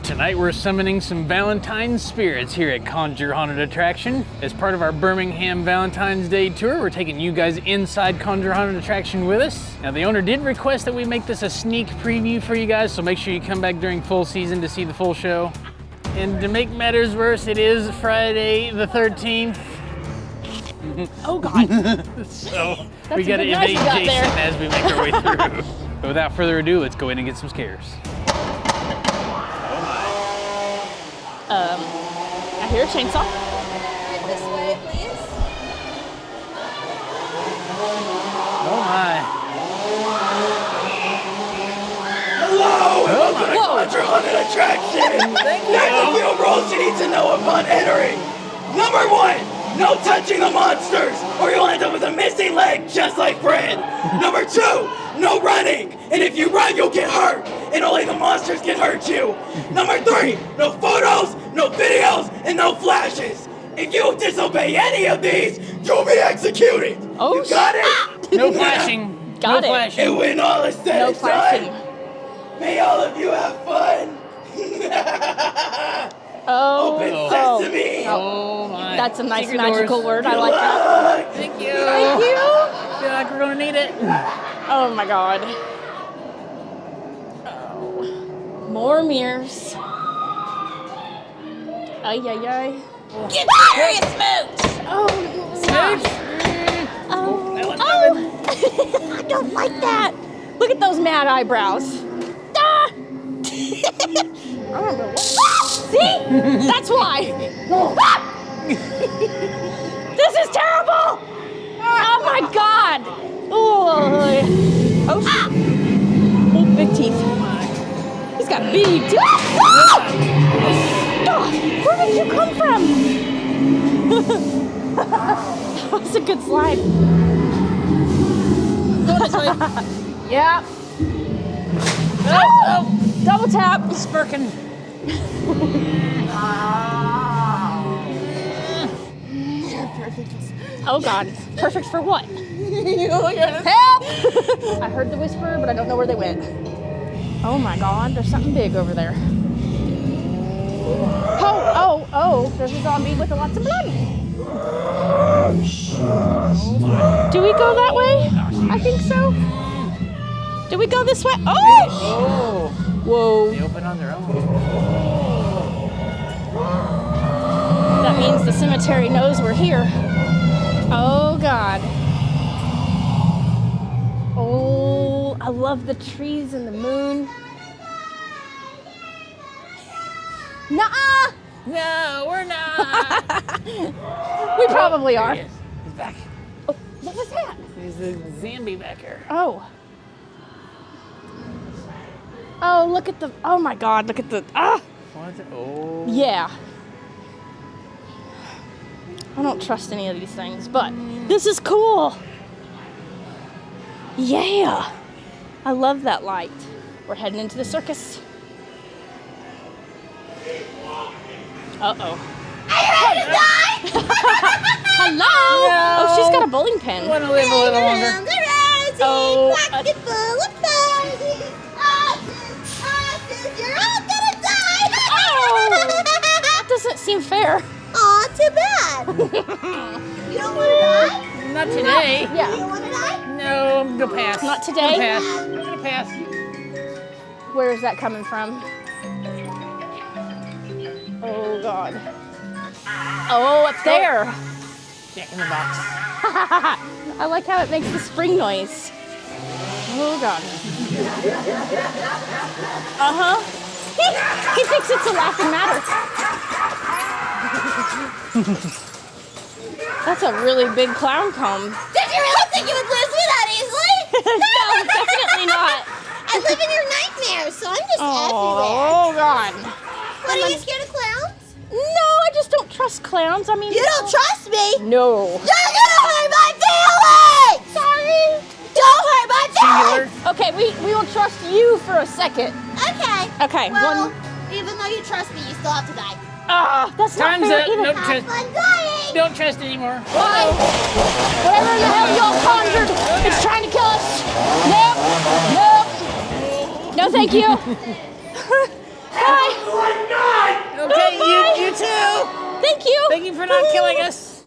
Tonight we're summoning some Valentine spirits here at Conjure Haunted Attraction. As part of our Birmingham Valentine's Day tour, we're taking you guys inside Conjure Haunted Attraction with us. Now the owner did request that we make this a sneak preview for you guys, so make sure you come back during full season to see the full show. And to make matters worse, it is Friday the 13th. Oh God. So we gotta evade Jason as we make our way through. But without further ado, let's go in and get some scares. I hear a chainsaw. This way, please. Oh my. Hello, and welcome to Conjure Haunted Attraction. Here's a few rules you need to know upon entering. Number 1, no touching the monsters, or you'll end up with a missing leg just like Fred. Number 2, no running, and if you run, you'll get hurt, and only the monsters can hurt you. Number 3, no photos, no videos, and no flashes. If you disobey any of these, you'll be executed. Oh, you got it? No flashing. Got no it. flashing. And when all is said No and flashing. done, may all of you have fun. Open sesame. Oh my. That's a nice Secret magical doors. word. I like that. Thank you. Thank you. I feel like we're gonna need it. Oh my God. Oh. More mirrors. Ay, ay, ay. Get here, you smooch! Oh, Smooch. I don't like that. Look at those mad eyebrows. Ah! I don't know what. See? That's why. This is terrible. Oh my God. Oh, oh, big teeth. He's got big teeth. Where did you come from? That was a good slide. Go this way. Yeah. Oh, double tap. Spurkin. Oh God. Perfect for what? Help! I heard the whisper, but I don't know where they went. Oh my God, there's something big over there. Oh, there's a zombie with lots of blood. Do we go that way? I think so. Do we go this way? Oh! Oh. Whoa. They open on their own. That means the cemetery knows we're here. Oh God. Oh, I love the trees and the moon. Nuh-uh! No, we're not. We probably are. There he is. He's back. Oh, what was that? He's the zombie back here. Oh. Oh, look at the, oh my God, look at the, What is it? Oh. Yeah. I don't trust any of these things, but this is cool. Yeah. I love that light. We're heading into the circus. Uh-oh. Hello. No. Oh, she's got a bowling pin. I want to live a little longer. Oh, Pocket full of posies. You're all gonna die. Oh. That doesn't seem fair. Aw, too bad. You don't want to die? Not today. You Yeah. don't want to die? No, I'm gonna pass. Not today? I'm gonna pass. Where is that coming from? Oh God. Oh, up there. Jack in the box. I like how it makes the spring noise. Oh God. Uh-huh. He thinks it's a laughing matter. That's a really big clown comb. Did you really think you would lose me that easily? No, definitely not. I live in your nightmares, so I'm just everywhere. Oh God. What, are you scared of clowns? No, I just don't trust clowns. I mean, You don't trust me? No. You're gonna hurt my feelings! Sorry. Don't hurt my feelings! Singular. Okay, we will trust you for a second. Okay. Okay, Well, even though you trust me, you still have to die. That's Time's not fair up. either. Nope. Have fun dying! Don't trust anymore. Bye. Whatever the hell y'all conjured, it's trying to kill us. Nope. No, thank you. Bye. Thank you. Thank you for not killing us.